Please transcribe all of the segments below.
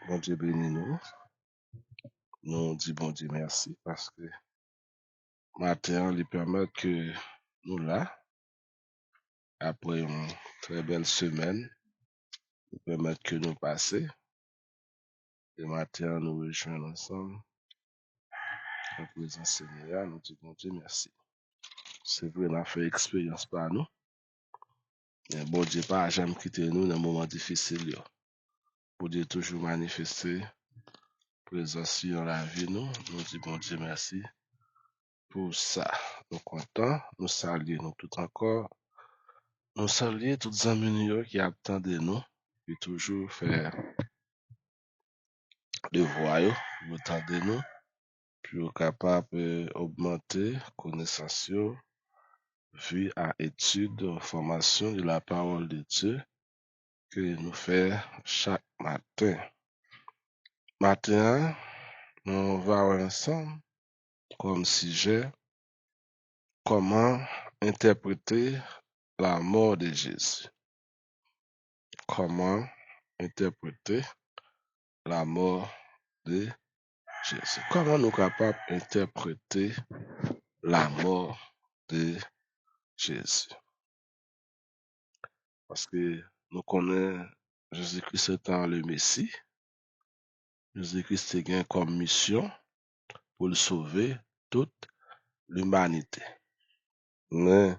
Bon Dieu bénis nous. Nous disons bon Dieu merci parce que matin, il permet que nous là, après une très belle semaine, il permet que nous passions. Et matin, nous rejoignons ensemble en présence Seigneur. Nous disons bon Dieu merci. C'est vrai, on a fait expérience par nous. Et bon Dieu pas jamais quitté nous dans les moments difficiles. Bon Dieu toujours manifesté présence dans la vie nous. Nous disons bon Dieu merci pour ça. Nous comptons, nous saluons nous tout encore. Nous saluons tous les amis qui attendent nous, qui toujours faire le voyage, vous attendez nous, puis capable d'augmenter connaissance, vue à étude, formation de la parole de Dieu que nous faisons chaque matin. Matin, nous allons ensemble comme sujet comment interpréter la mort de Jésus. Comment interpréter la mort de Jésus. Comment nous sommes capables d'interpréter la mort de Jésus? Parce que nous connaissons Jésus-Christ étant le Messie. Jésus-Christ a comme mission pour le sauver toute l'humanité. Mais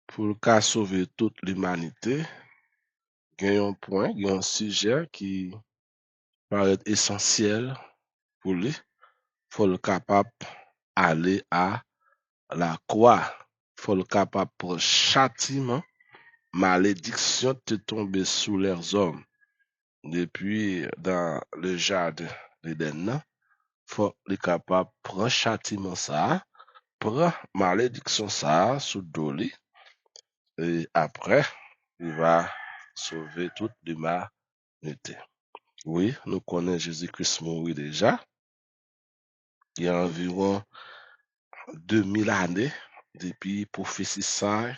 pour le sauver toute l'humanité, il y a un point, il y a un sujet qui paraît essentiel pour lui. Il faut le capable d'aller à la croix. Il faut le capable pour châtiment. Malédiction te tombée sous leurs hommes. Depuis dans le jardin d'Éden, faut être capable de prendre châtiment ça, prendre malédiction ça sous doli, et après, il va sauver toute l'humanité. Oui, nous connaissons Jésus-Christ mort déjà. Il y a environ 2000 années depuis prophétie ça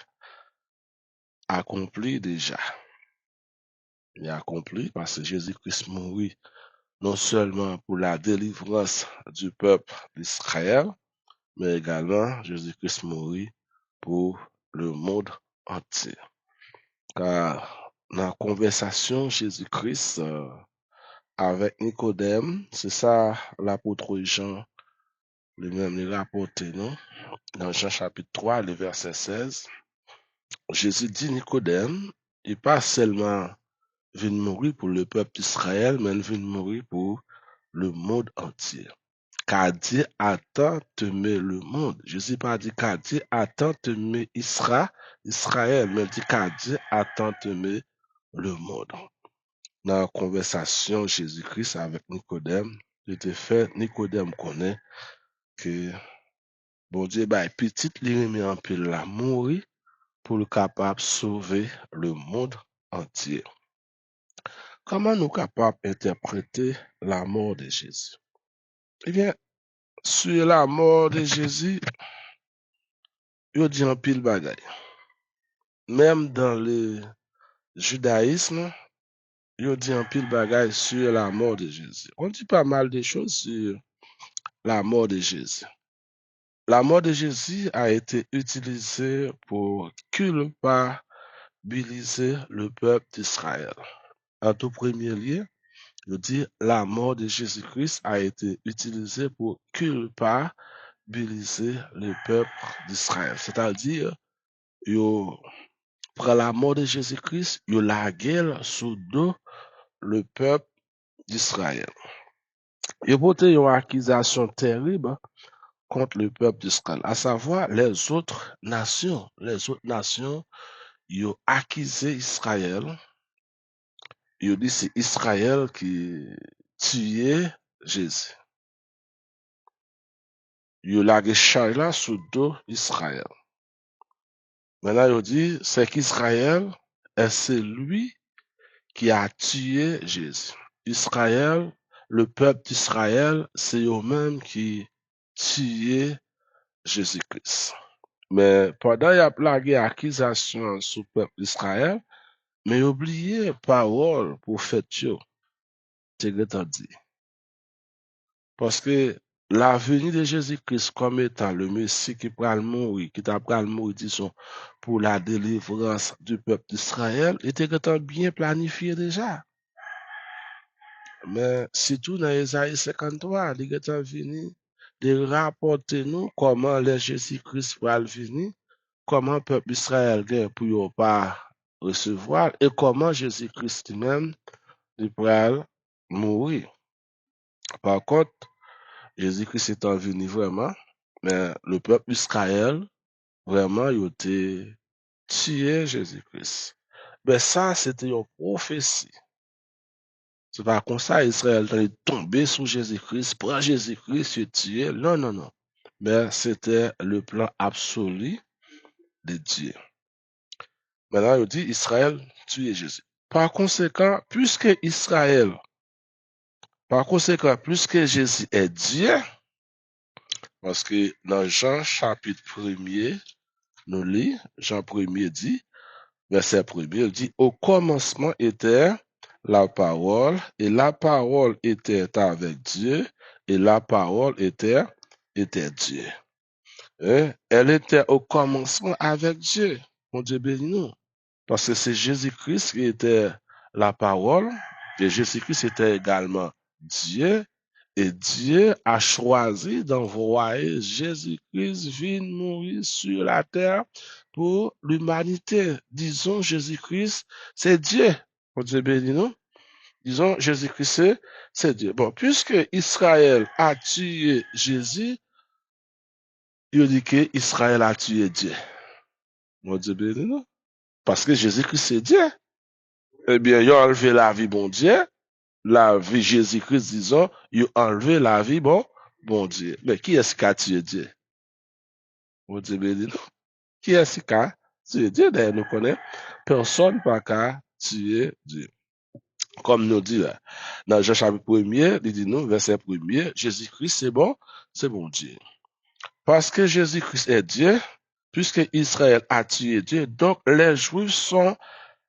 accompli déjà. Il est accompli parce que Jésus-Christ mourit non seulement pour la délivrance du peuple d'Israël, mais également Jésus-Christ mourit pour le monde entier. Car dans la conversation Jésus-Christ avec Nicodème, c'est ça l'apôtre Jean lui-même l'a rapporté, non? Dans Jean chapitre 3, le verset 16, Jésus dit Nicodème, il pas seulement vient mourir pour le peuple d'Israël, mais il vient mourir pour le monde entier. Car Dieu a tant aimé le monde. Jésus pas dit car Dieu a tant aimé Israël, mais dit car Dieu a tant aimé le monde. Dans la conversation Jésus-Christ avec Nicodème, il était fait, Nicodème connaît que bon Dieu, petit, il remet en pile la mourir pour le capable de sauver le monde entier. Comment nous capables d'interpréter la mort de Jésus? Eh bien, sur la mort de Jésus, il dit un pile bagay. Même dans le judaïsme, il dit un pile bagay sur la mort de Jésus. On dit pas mal de choses sur la mort de Jésus. La mort de Jésus a été utilisée pour culpabiliser le peuple d'Israël. En tout premier lieu, je dis la mort de Jésus-Christ a été utilisée pour culpabiliser le peuple d'Israël. C'est-à-dire, yo prend la mort de Jésus-Christ, yo la guerre sous dos le peuple d'Israël. Yo porte une accusation terrible contre le peuple d'Israël, à savoir les autres nations. Les autres nations, yo accusé Israël. Yo dit c'est Israël qui tuait Jésus. Yo lage charge là sous dos Israël. Maintenant, yo dit c'est qu'Israël est celui qui a tué Jésus. Israël, le peuple d'Israël, c'est eux-mêmes qui tué Jésus-Christ. Mais pendant y a plagué accusation sur le peuple d'Israël, mais oublié parole prophète yo. te getan di. Parce que la venue de Jésus-Christ comme étant le Messie qui pral mourir, qui t'a pral mourir, disons, pour la délivrance du peuple d'Israël, était bien planifié déjà. Mais surtout dans Isaïe 53, il est venu de rapporter nous comment le Jésus-Christ pral venir, comment le peuple d'Israël pour pas recevoir et comment Jésus-Christ lui-même il pral mourir. Par contre, Jésus-Christ étant venu vraiment, mais le peuple d'Israël, vraiment, il a tué Jésus-Christ. Mais ça, c'était une prophétie. C'est pas comme ça, Israël est tombé sous Jésus-Christ, prend Jésus-Christ, il tué. Non, non, non. Mais c'était le plan absolu de Dieu. Maintenant, il dit Israël tuer Jésus. Par conséquent, puisque Jésus est Dieu, parce que dans Jean chapitre 1er, nous lisons, Jean 1er dit, verset 1er, il dit, au commencement était la parole, et la parole était avec Dieu, et la parole était Dieu. Elle était au commencement avec Dieu. Mon Dieu bénis nous. Parce que c'est Jésus-Christ qui était la parole, et Jésus-Christ était également Dieu, et Dieu a choisi d'envoyer Jésus-Christ venir mourir sur la terre pour l'humanité. Disons, Jésus-Christ, c'est Dieu. Mon Dieu bénis nous. Disons, Jésus-Christ, c'est Dieu. Bon, puisque Israël a tué Jésus, il dit que Israël a tué Dieu. Mon Dieu bénis nous. Parce que Jésus-Christ, c'est Dieu. Eh bien, il a enlevé la vie, bon Dieu. La vie Jésus-Christ, disons, il a enlevé la vie, bon Dieu. Mais qui est-ce qui a tué Dieu? Mon Dieu béni nous. Qui est-ce qui a tué Dieu? D'ailleurs, nous connaissons. Personne n'a qu'à tuer Dieu. Comme nous dit là, dans Jean chapitre 1er, il dit nous, verset 1er, Jésus-Christ, c'est bon Dieu. Parce que Jésus-Christ est Dieu, puisque Israël a tué Dieu, donc les Juifs sont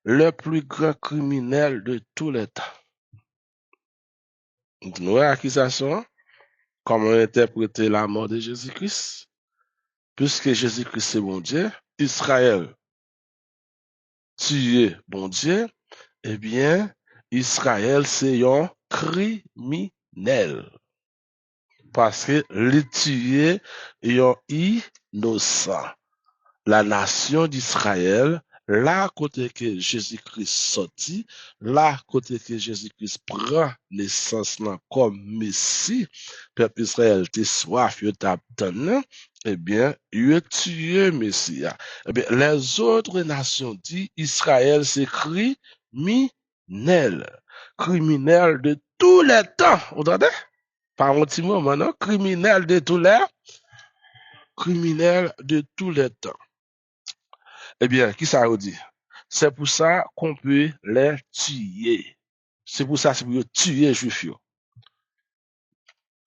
le plus grand criminel de tous les temps. Nous, accusation, comment interpréter la mort de Jésus-Christ? Puisque Jésus-Christ c'est bon Dieu, Israël tué bon Dieu, eh bien, Israël c'est un criminel. Parce que les tué est innocent. La nation d'Israël, là côté que Jésus-Christ sorti, là côté que Jésus-Christ prend naissance là comme Messie, peuple Israël t'es soif, il t'a donné, eh bien, il a tué Messie. Eh bien, les autres nations disent Israël c'est criminel. Criminel de tous les temps. Vous entendez? Par un petit mot maintenant, criminel de tous les temps. Eh bien, qui ça veut dire? C'est pour ça qu'on peut les tuer. C'est pour tuer les Juifs.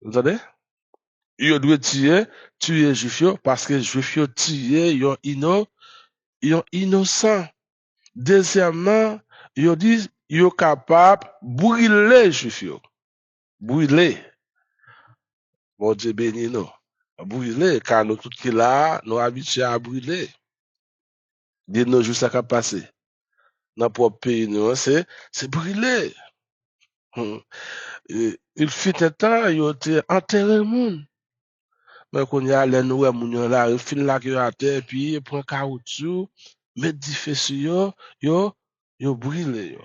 Vous entendez? Ils doivent tuer les Juifs parce que les Juifs tué, ils sont innocents. Deuxièmement, ils disent ils sont capables de brûler les Juifs. Brûler. Bon Dieu béni nous. Brûler, car nous tout qui là, nous habitués à brûler. De nos jours, ça va passer. Dans notre pays, nous, c'est brûler. Il fut un temps, il était enterré le monde. Mais quand il y a les nouveaux moun là, il fin là que à terre, puis il prend caoutchouc, met du feu sur yo brûlé yo.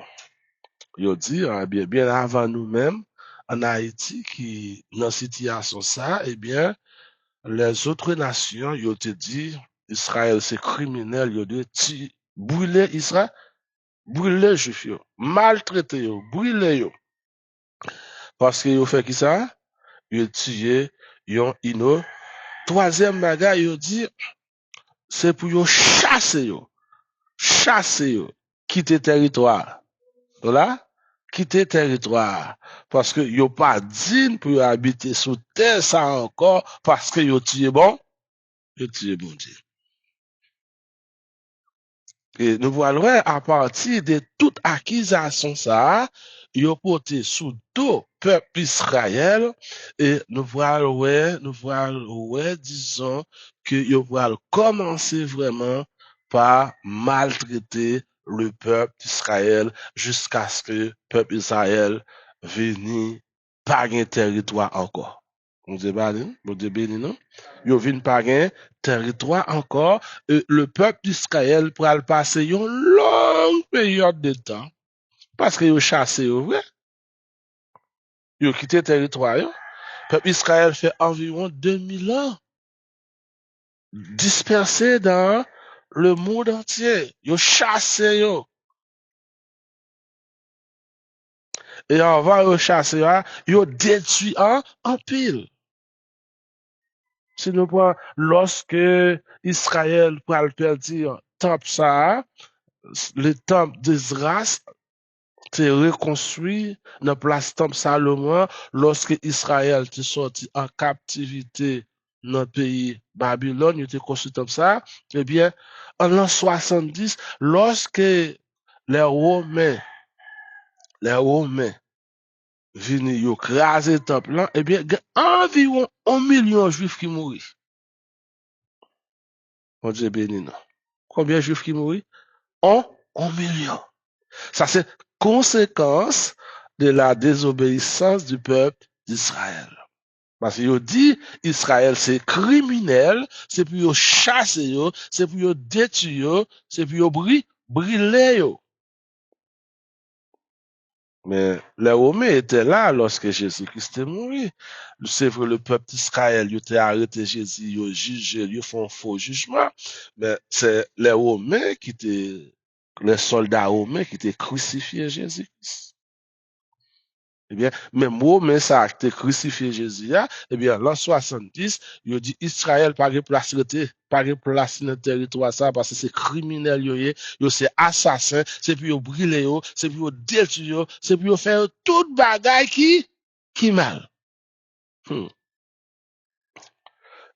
Yo dit, bien avant nous-mêmes, en Haïti, qui, dans cette situation ça, eh bien, les autres nations, yo te dit, Israël c'est criminel, yo de brûler Israël, brûler juif yo, maltraiter yo, brûler yo. Parce que yo fait qui ça? Yo tué yon ino. Troisième bagage, yo dit, c'est pour yo chasser yo, quitter territoire. Voilà? Quitter territoire. Parce que yo pas digne pour habiter sous terre ça encore, parce que yo tué bon Dieu. Et nous voyons à partir de toute accusation ça, yo porté sous dos peuple Israël et nous voyons, disons, que yo voyons commencer vraiment par maltraiter le peuple d'Israël jusqu'à ce que le peuple Israël vienne pas un territoire encore. On dit béni, non? Yo vinn pas un territoire encore, et le peuple d'Israël pourra passer une longue période de temps parce que yo chassé yo, vrai? Yo quitté territoire yo. Peuple Israël fait environ 2000 ans dispersé dans le monde entier. Yo chassé yo. Et avant yo chassé yo détruit en pile. Si nous prenons lorsque Israël pral perdre temple ça, le temple d'Israël t'est reconstruit dans place temple Salomon lorsque Israël t'est sorti en captivité dans le pays Babylone, il était construit comme ça. Eh bien, en l'an 70, lorsque les Romains viennent yo craser le temple là, eh bien, il y a environ 1 million de juifs qui mourent. On dit béni non. Combien de juifs qui mourent? 1 million. Ça, c'est conséquence de la désobéissance du peuple d'Israël. Parce que dit Israël c'est criminel, c'est pour yo chasser yo, c'est pour yo détruire yo, c'est pour yo brûler yo. Mais les Romains étaient là lorsque Jésus-Christ est mort. C'est vrai, le peuple d'Israël, il était arrêté Jésus, il a jugé, il font un faux jugement. Mais c'est les Romains qui étaient, les soldats romains qui étaient crucifiés Jésus-Christ. Eh bien, même Romains, ça a été crucifié Jésus, eh bien, l'an 70, il dit Israël pas place dans le territoire ça parce que c'est criminel yo c'est assassin, c'est pour brûler yo, c'est pour détruire yo, c'est pour faire toute bagaille qui mal.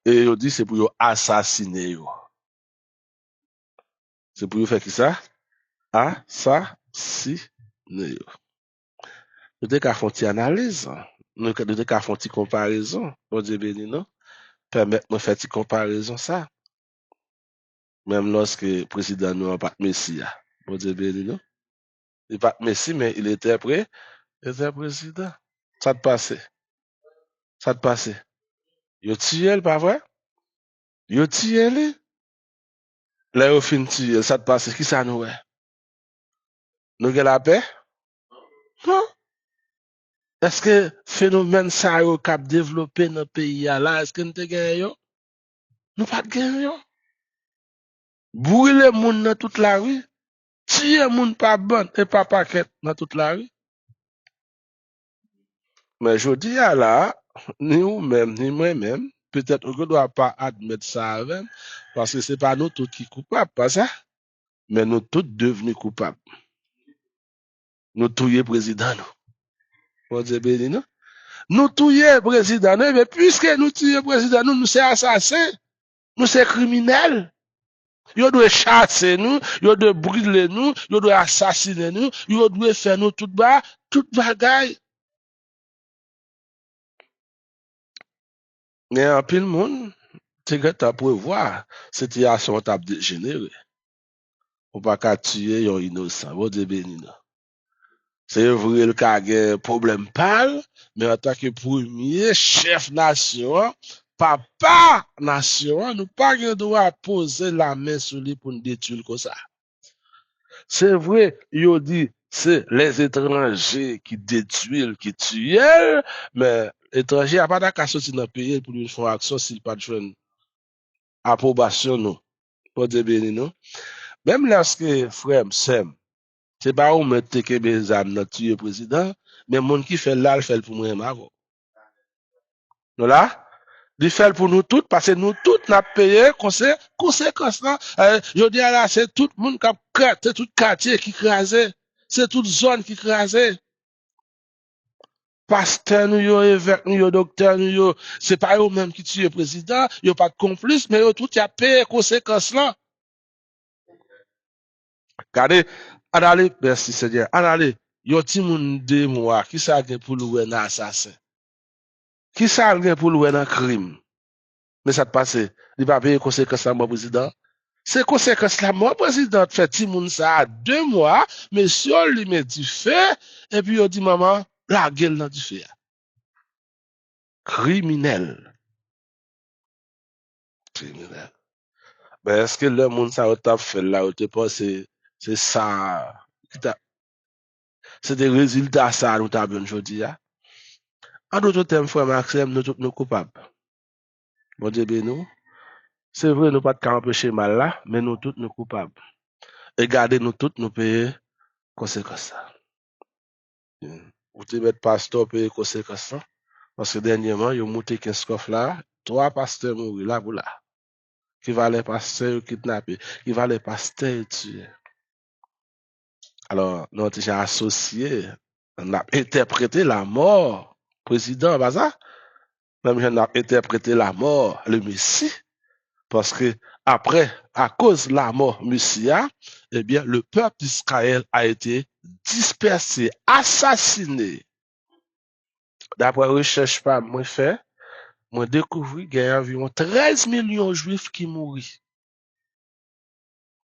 Et il dit c'est pour assassiner yo. C'est pour faire qui ça? Assassiner yo. Nous devons faire une analyse, nous devons faire une comparaison. On dit béni non? Permettre-moi de faire une comparaison ça. Même lorsque le président nous n'a pas de Messie. On dit béni non? Il n'est pas de Messie, mais il était prêt. Il était président. Ça te passe. Ça te passe. Yo tire, pas vrai? Yo tire, lui. Là, yo fin tire. Ça te passe. Qui ça nous est? Nous avons la paix? Non. Est-ce que phénomène ça yo cap développé dans le pays là, est-ce que nous te gagne yo? Nous pas de gagne yo. Brûler moun dans toute la rue. Tirer moun pas bon et pas paquet dans toute la rue. Mais je dis là, ni vous-même, ni moi-même, peut-être qu'on ne doit pas admettre ça avec, parce que ce n'est pas nous tous qui sommes coupables, pas ça, mais nous tous devenus coupables. Nous tuons président, nous. On dit béni, non? Nous tuons président, mais puisque nous tuons président, nous sommes assassins, nous sommes criminels. Ils doivent chasser nous, ils doivent brûler nous, ils doivent assassiner nous, ils doivent faire nous tout bagaille. Mais en pile monde, tu as prévoir situation t'a dégénéré. On pas qu'à tuer un innocent. Vous dites béni non. C'est vrai le cas un problème pâle, mais en tant que premier chef nation, papa nation, nous pas de droit poser la main sur lui pour nous détruire comme ça. C'est vrai, il dit c'est les étrangers qui détruisent, qui tuent, mais l'étranger n'a pas d'accord sortir dans le pays pour lui faire action s'il pas de approbation nous. Pour dire béni non. Même lorsque frère Sem, c'est pas où mettre que mes âmes dans tuer président, mais mon qui fait là, il fait pour moi avant. Non là, il fait pour nous tous parce que nous tous n'a payé conséquence là. Je dis là c'est tout le monde qui c'est tout quartier qui crasé, c'est toute zone qui crasé. Pasteur nous yo, évêque nous yo, docteur nous yo, c'est pas eux même qui tuent président, yo pas de complice mais yo tout y a payé conséquence là. Regardez, allez, merci Seigneur, allez, Yon ti moun 2 mois, qui ça gen pour louer un assassin? Qui ça gen pour louer un crime? Mais ça te passe, il va payer conséquence la mort président. C'est conséquence la mort président fait ti moun ça 2 mois, monsieur lui met du feu, et puis il dit maman, la gueule dans du feu. Criminel. Criminel. Ben, est-ce que le monde ça t'a fait là, ou te pense c'est ça, c'est des résultats ça nous t'a bien aujourd'hui. En d'autres termes, frère Maxime, nous tous nous coupables. Bon Dieu béni nous. C'est vrai, nous pas de empêcher mal là, mais nous tous nous coupables. Et gardez nous tous nous payer conséquence ça. Ou te mettre pasteur payer conséquence ça. Parce que dernièrement, ils ont monté 15 coffres là, 3 pasteurs mourus là pour là. Qui va les pasteurs kidnapper, qui va les pasteurs tuer. Alors, nous avons déjà associé, on a interprété la mort, président, pas ça? Même on a interprété la mort, le Messie, parce que après, à cause de la mort Messia, eh bien, le peuple d'Israël a été dispersé, assassiné. D'après recherche par moi fait, moi découvert qu'il y a environ 13 millions de juifs qui mourent.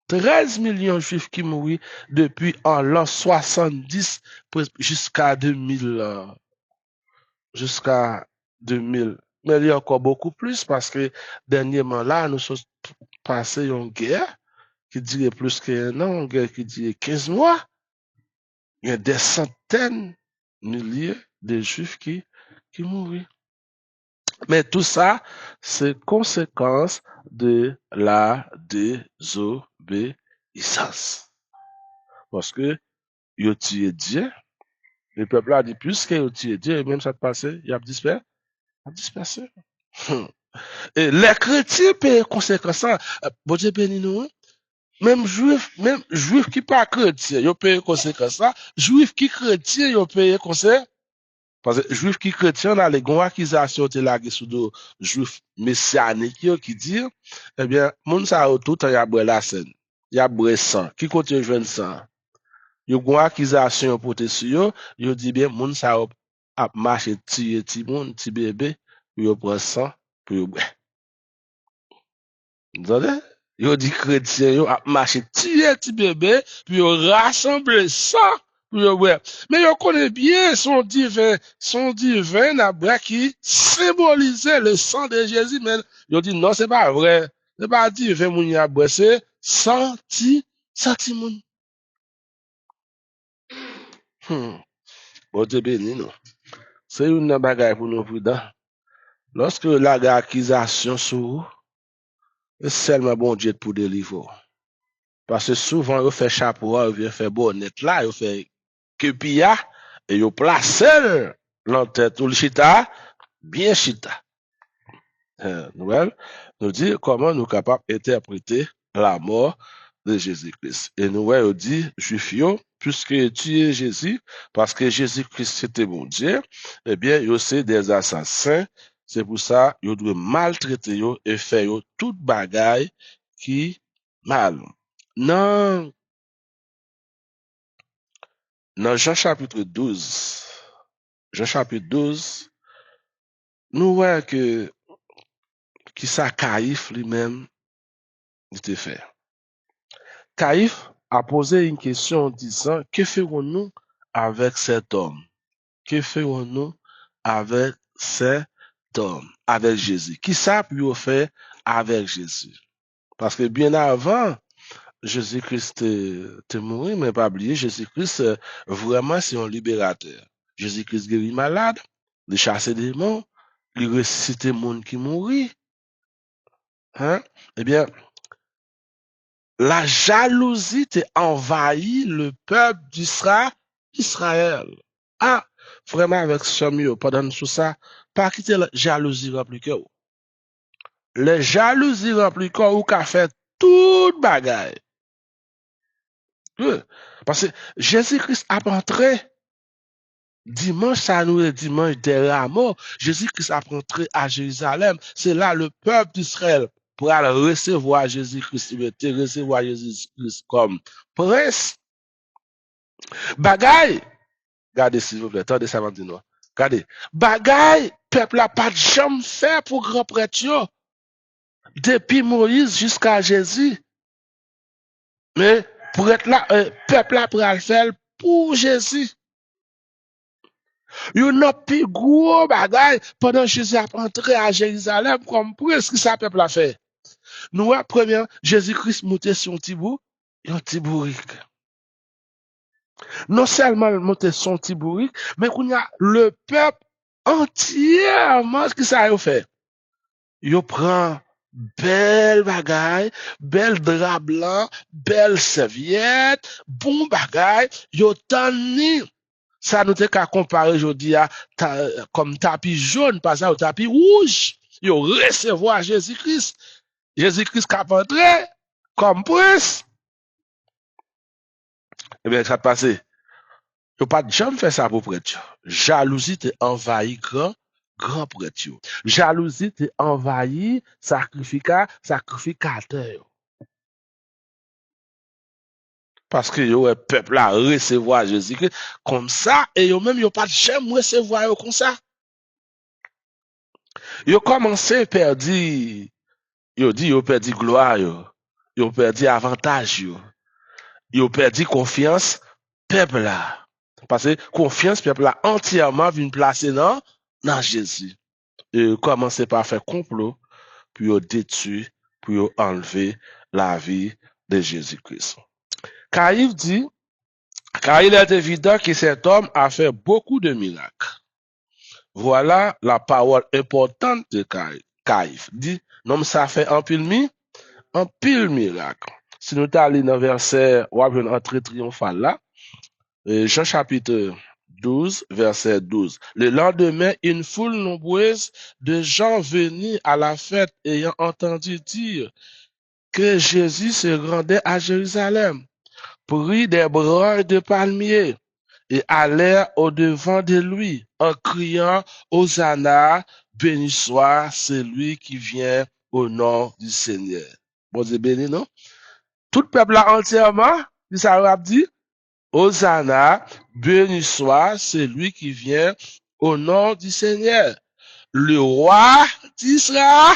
13 millions de juifs qui mourent depuis en l'an 70 jusqu'à 2000. Jusqu'à 2000. Mais il y a encore beaucoup plus parce que dernièrement là, nous sommes passés une guerre qui durait plus qu'un an, une guerre qui durait 15 mois. Il y a des centaines de milliers de juifs qui mourent. Mais tout ça, c'est conséquence de la désobéissance. Parce que, ils ont tué Dieu. Le peuple a dit plus qu'ils ont tué Dieu, et même ça te passé, il a dispersé. Et les chrétiens payent conséquence. Bon Dieu béni nous. Même juif qui pas chrétien, ils payent conséquence. Juif qui chrétien, ils payent conséquence. Parce que juif qui chrétien, on a les grandes accusations de la sous de juif messianique qui dit, eh bien, moun sa tout temps y a boire la scène. Y a boire sang. Qui continue joindre sang? Yo gon accusation porté sur yo, yo dit bien moun sa a marché ti moun, ti bébé, yo prend sang pour yo boire. Vous entendez? Yo dit chrétien yo a marché tirer ti bébé, puis yo rassemble ça pour yo boire. Mais yo connaît bien son divin n'a qui symbolisait le sang de Jésus, mais yo dit non, c'est pas vrai. C'est pas divin moun y a boire, c'est senti moun. Bon Dieu béni nous. C'est une bagaille pour nous prudents. Lorsque la accusation sur c'est seulement bon Dieu pour délivrer. Parce que souvent, ils fait chapeau, ils viennent faire bonnet là, ils fait kepia, et ils placent l'entête ou le chita, bien chita. Nouvelle, nous dit comment nous sommes capables d'interpréter la mort de Jésus-Christ. Et nous dit, juifs, puisque tuer Jésus, parce que Jésus-Christ c'était bon Dieu, eh bien, ils c'est des assassins. C'est pour ça, ils doivent maltraiter et faire toute bagaille qui mal. Non, dans Jean chapitre 12, nous voyons que qui ça Caïphe lui-même il fait. Caïphe a posé une question en disant, que ferons-nous avec cet homme? Que ferons-nous avec cet homme, avec Jésus? Qui ça peut faire avec Jésus? Parce que bien avant, Jésus-Christ est mort, mais pas oublier, Jésus-Christ, vraiment, c'est un libérateur. Jésus-Christ guérit malade, il chasse des démons, il ressuscite les gens qui mourit. Hein? Eh bien, la jalousie a envahi le peuple d'Israël. Ah, vraiment, avec ce pendant tout ça, pas quitter la jalousie rempli cœur. Les jalousies rempli cœur ou qu'a fait toute bagaille. Parce que Jésus-Christ a entré dimanche, ça nous est dimanche des rameaux. Jésus-Christ a entré à Jérusalem. C'est là le peuple d'Israël pour aller recevoir Jésus-Christ, recevoir Jésus-Christ comme prince. Bagaille, Regardez s'il vous plaît, attendez ça m'a dit non. Regardez. Bagay, peuple a pas de jamais fait pour grand prêtre yo. Depuis Moïse jusqu'à Jésus. Mais pour être là, peuple a pris à le faire pour Jésus. Yo n'a plus gros bagay pendant que Jésus a entré à Jérusalem comme prince qui ça peuple a fait. Nous, première, Jésus-Christ monté sur un petit bout, un petit bourrique. Non seulement monté sur un petit bourrique, mais qu'on y a le peuple entièrement ce que ça a fait. Yo prend belle bagaille, belle drap blanc, belle serviette, bon bagaille, yo tani. Ça nous qu'à comparer aujourd'hui à comme tapis jaune, pas ça au tapis rouge. Yo recevoir Jésus-Christ. Jésus-Christ qui a entré comme prince. Eh bien, ça passé. Yo pas jamais fait ça pour prêtre. Jalousie te envahi grand prêtre. Jalousie te envahi sacrificateur. Parce que yo peuple là recevoir Jésus-Christ comme ça et yo même yo pas jamais recevoir yo comme ça. Yo commencé perdu, yo dit yo perdu gloire yo perdu avantage yo perdu confiance peuple là. Parce que confiance peuple là entièrement vient placer dans Jésus. Et commencer par faire complot pour détruire, pour enlever la vie de Jésus-Christ. Car il dit, car il est évident que cet homme a fait beaucoup de miracles. Voilà la parole importante de Caïphe. Dit, non, ça fait un pile miracle. Si nous allons dans le verset, ou une entrée triomphale là, Jean chapitre 12, verset 12. Le lendemain, une foule nombreuse de gens venus à la fête ayant entendu dire que Jésus se rendait à Jérusalem, prit des branches de palmiers et allèrent au-devant de lui en criant Hosanna, béni soit celui qui vient au nom du Seigneur. Bon Dieu béni, non? Tout peuple là entièrement, ça a dit, Hosanna, béni soit celui qui vient au nom du Seigneur. Le roi d'Israël.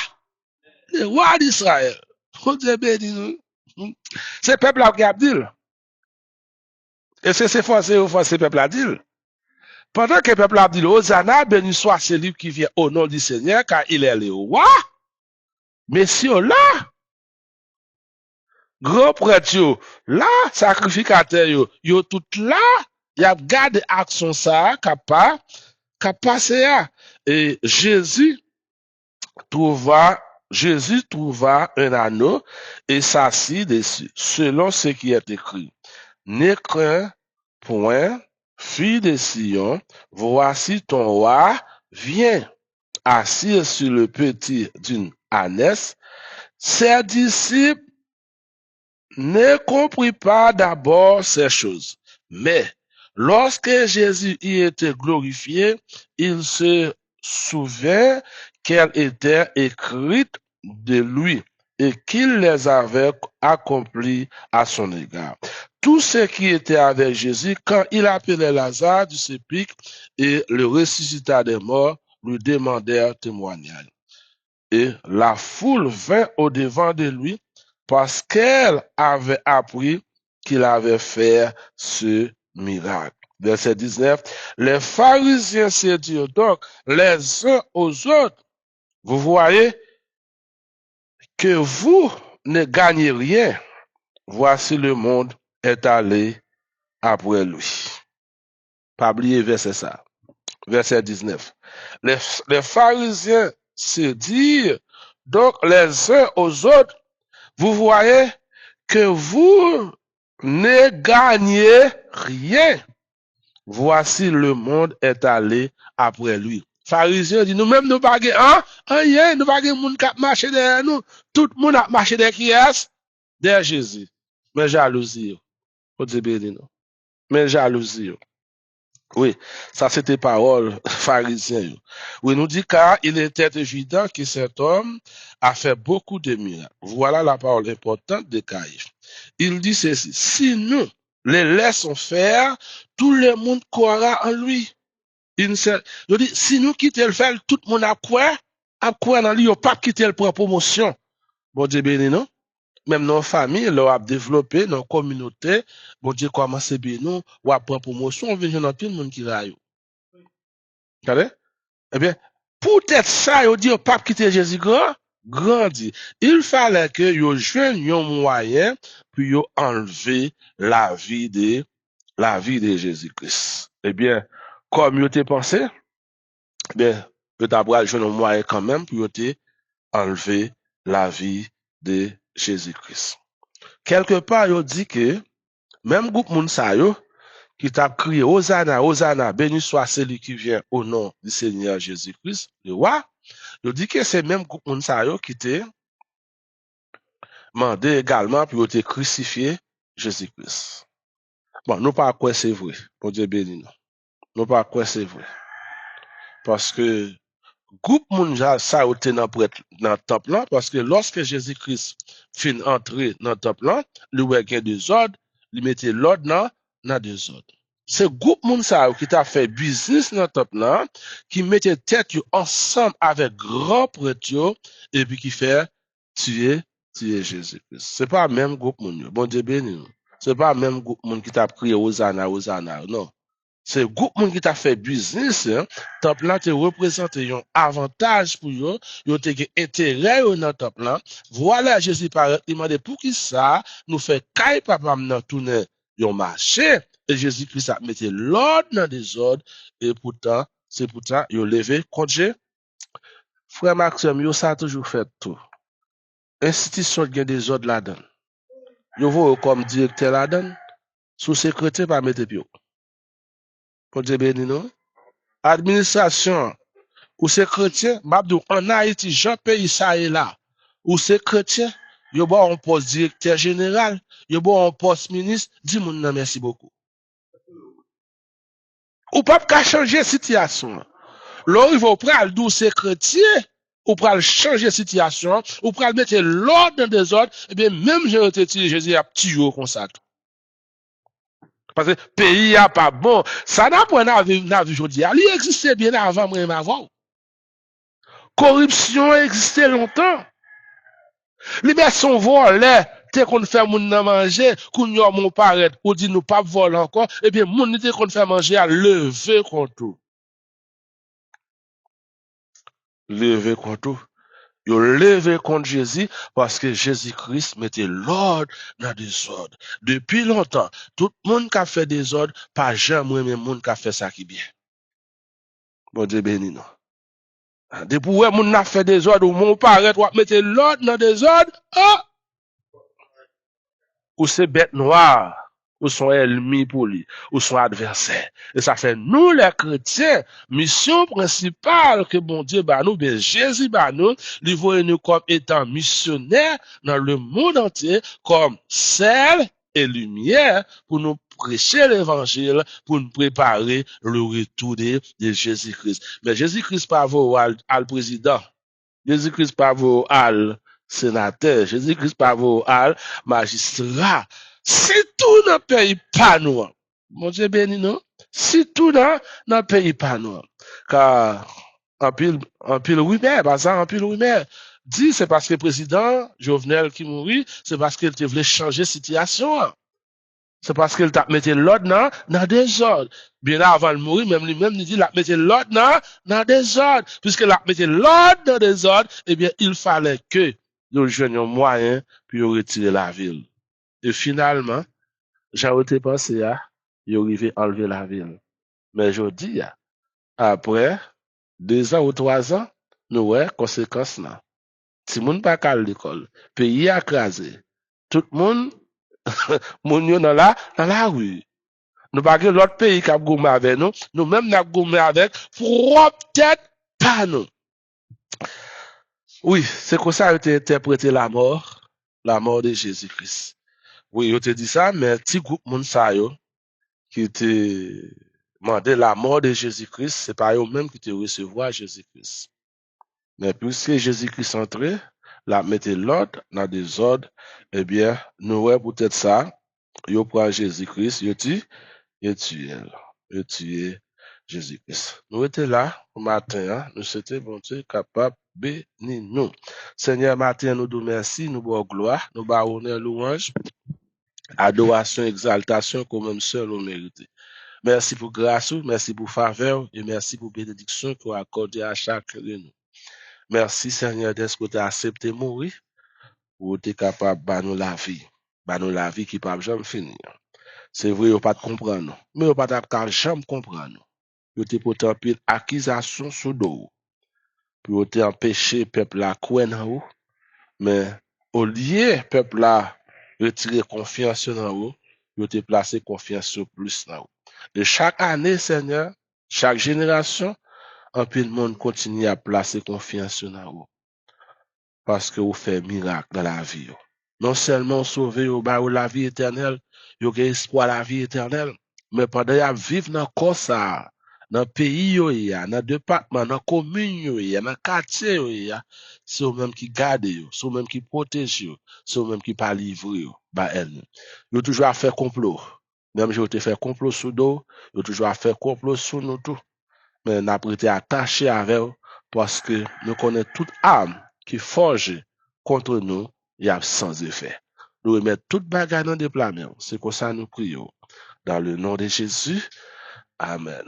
Le roi d'Israël. Oh Dieu béni nous. C'est peuple là qui a dit. Et c'est forcé peuple a dit. Pendant que le peuple a dit, Hosanna, béni soit celui qui vient au nom du Seigneur, car il est le roi. Messieurs là, grand prêtre, là, sacrificateur, yo tout là, y a gardé action ça, capable passé. Et Jésus trouva un anneau et s'assit dessus, selon ce qui est écrit. Ne crains point, fille de Sion, voici ton roi vient, assis sur le petit d'une ânesse. Ses disciples ne comprit pas d'abord ces choses. Mais lorsque Jésus y était glorifié, il se souvint qu'elles étaient écrites de lui et qu'il les avait accomplies à son égard. Tous ceux qui étaient avec Jésus, quand il appelait Lazare du sépulcre et le ressuscita des morts, lui demandèrent témoignage. Et la foule vint au-devant de lui parce qu'elle avait appris qu'il avait fait ce miracle. Verset 19. Les pharisiens se dirent donc les uns aux autres, vous voyez que vous ne gagnez rien. Voici le monde est allé après lui. Pas oublier verset ça. Verset 19. Les pharisiens se dirent donc les uns aux autres, vous voyez que vous ne gagnez rien. Voici le monde est allé après lui. Pharisiens dit, nous-mêmes nous pas rien, nous pas moun qui marcher derrière nous. Tout le monde a marché derrière qui est? Derrière Jésus. Mais jalousie. Faut dire béni nous. Mais jalousie. Oui, ça c'était parole pharisien. Oui, nous dit car il était évident que cet homme a fait beaucoup de miracles. Voilà la parole importante de Caïphe. Il dit ceci, si nous, les laissons faire, tout le monde croira en lui. Je dis, si nous quittons le faire, tout le monde a quoi dans lui, on pas quitter le pour promotion. Bon Dieu béni, non? Même dans la famille, là, on a développé, dans la communauté, bon Dieu commence à béni, nous, on a prendre promotion, on vient dans tout le monde qui raille. Regardez? Eh bien, peut-être ça, on dit, on pas quitter Jésus grandi. Il fallait que yo joignent un moyen pour yo enlever la vie de Jésus-Christ. Eh bien, comme yo t'ai pensé, eh bien, yo t'as joué un moyen quand même pour yo t'ai enlever la vie de Jésus-Christ. Quelque part, yo dit que, même groupe moun sa yo, qui t'a crié, Hosanna, Hosanna, béni soit celui qui vient au nom du Seigneur Jésus-Christ, le roi, yo dit que c'est même groupe moun sa yo qui t'a mandé également pour te crucifier Jésus-Christ. Bon, nous pas quoi c'est vrai. Bon Dieu béni nous. Nous pas quoi c'est vrai. Parce que groupe moun ça a été dans le temple là parce que lorsque Jésus-Christ fin entrer dans le temple là, lui ouais gain des ordres, lui mettait l'ordre dans des ordres. C'est groupe moun ça qui t'a fait business dans le temple là, qui mettait tête ensemble avec grand prêtre et puis qui fait tuer Jésus-Christ. C'est pas le même groupe moun. Bon Dieu béni nous. C'est pas le même groupe moun qui t'a crié Hosanna, Hosanna, non. C'est le groupe moun qui t'a fait business, hein. Temple là te représente un avantage pour eux, yo te gen intérêt dans temple là. Voilà Jésus paraît, il m'a dit pour qui ça nous fait caille papa m'nan tourner yon marché et Jésus-Christ a mis l'ordre dans des ordres et pourtant c'est pourtant yo levé contre frère Maxime yo ça a toujours fait tout. Institution gen des ordres là-dedans. Yo voye comme directeur là-dedans, sous secrétaire pas mettre pied. Pour Dieu béni non. Administration ou c'est chrétien, m'abdou en Haïti, Jean pays ça est là. Ou c'est chrétien, yo bon un poste directeur général, yo bon un poste ministre, dis moun nan merci beaucoup. Ou pas qu'à changer situation. Là il va pral dou c'est chrétien, ou pral changer situation, ou pral mettre l'ordre dans des ordres, et bien même j'ai été Jésus a petit comme ça. Parce que pays a pas bon, ça n'a pas n'a vu aujourd'hui. Il existait bien avant moi avant. Corruption existait longtemps. Liberté volée, t'es qu'on fait moun nan manger, qu'on y a mon paraître, ou dit nous pas voler encore, et bien moun t'es qu'on fait manger à lever contre. Lever contre. Yo levé contre Jésus parce que Jésus-Christ mettait l'ordre dans des ordres. Depuis longtemps, tout le monde qui a fait des ordres, pas jamais même monde qui a fait ça qui bien. Bon Dieu béni nous. Depuis où moun a fait des ordres, ou mon paraître, ou mettre l'ordre dans des ordres, ah! Ou c'est bête noire, ou son ennemi pour lui, ou son adversaire. Et ça fait nous les chrétiens, mission principale que bon Dieu bah nous, bien Jésus bah nous, lui voit nous comme étant missionnaires dans le monde entier, comme sel et lumière pour nous prêcher l'évangile, pour nous préparer le retour de Jésus-Christ. Mais Jésus-Christ pas vaut al président. Jésus-Christ pas vaut al sénateur, Jésus-Christ pas vaut al magistrat. Si tout dans le pays pas nous, mon Dieu béni nous, si tout dans le pays pas nous, car en pile rumeur, par exemple, en pile rumeur, dit c'est parce que le président Jovenel qui mourit, c'est parce qu'il voulait changer situation. C'est parce qu'il t'a mis l'ordre dans des ordres. Bien avant de mourir, même lui-même, il dit, il a mis l'ordre dans des ordres. Puisqu'il a mis l'ordre dans des ordres, eh bien, il fallait que nous joignions un moyen pour retirer la ville. Et finalement, j'ai été pensé à, il arrivé à enlever la ville. Mais je dis, après 2 ans ou 3 ans, nous avons conséquences là. Si moun pas à l'école, pays écrasé, tout le monde, moun yo dans la rue. Nous pas que l'autre pays qui a gommé avec nous, nous-mêmes nous avons gommé avec propre tête pas nous. Oui, c'est comme ça a été interprété la mort de Jésus-Christ. Oui, je te dis ça, mais petit groupe moun sa yo qui te demandé la mort de Jésus-Christ, c'est pas eux même qui te recevoir Jésus-Christ. Mais puisque Jésus-Christ entré, la mettait l'ordre dans des ordres, eh bien, nous ouais peut-être ça, Yo prend Jésus-Christ, yo tué. Yo tué Jésus-Christ. Nous étions là au matin, hein? Nous c'était bon Dieu capable de bénir nous. Seigneur, matin, nous disons merci, nous bon gloire, nous bon honneur, louange, adoration, exaltation, comme même seul on mérite. Merci pour grâce, merci pour faveur et merci pour bénédiction que vous accordez à chacun de nous. Merci Seigneur d'être que tu as accepté mourir pour être capable de nous la vie qui ne peut jamais finir. C'est vrai, vous pas de comprendre, mais vous pas de jamais comprendre. Vous te porté un pile accusation sous dos, pour te empêcher peuple à croire en vous, mais au lieu peuple à retirer confiance en vous, vous te placé confiance sur plus en vous. De chaque année, Seigneur, chaque génération, un peu de monde continue à placer confiance en vous. Parce que vous faites miracle dans la vie. Non seulement sauver ou la vie éternelle, vous avez espoir la vie éternelle, mais pendant que vous vivez dans le corps, dans le pays, dans le département, dans la commune, dans le quartier, c'est vous-même qui gardez, c'est vous-même qui protégez, c'est vous-même qui pas livré. Vous toujours à faire complot. Même si vous avez fait complot sous dos, vous toujours à faire complot sous nous tout. Mais nous avons été attachés avec eux parce que nous connaissons toute arme qui forge contre nous et sans effet. Nous remettons toute bagarre dans le déploiement. C'est comme ça que nous prions. Dans le nom de Jésus. Amen.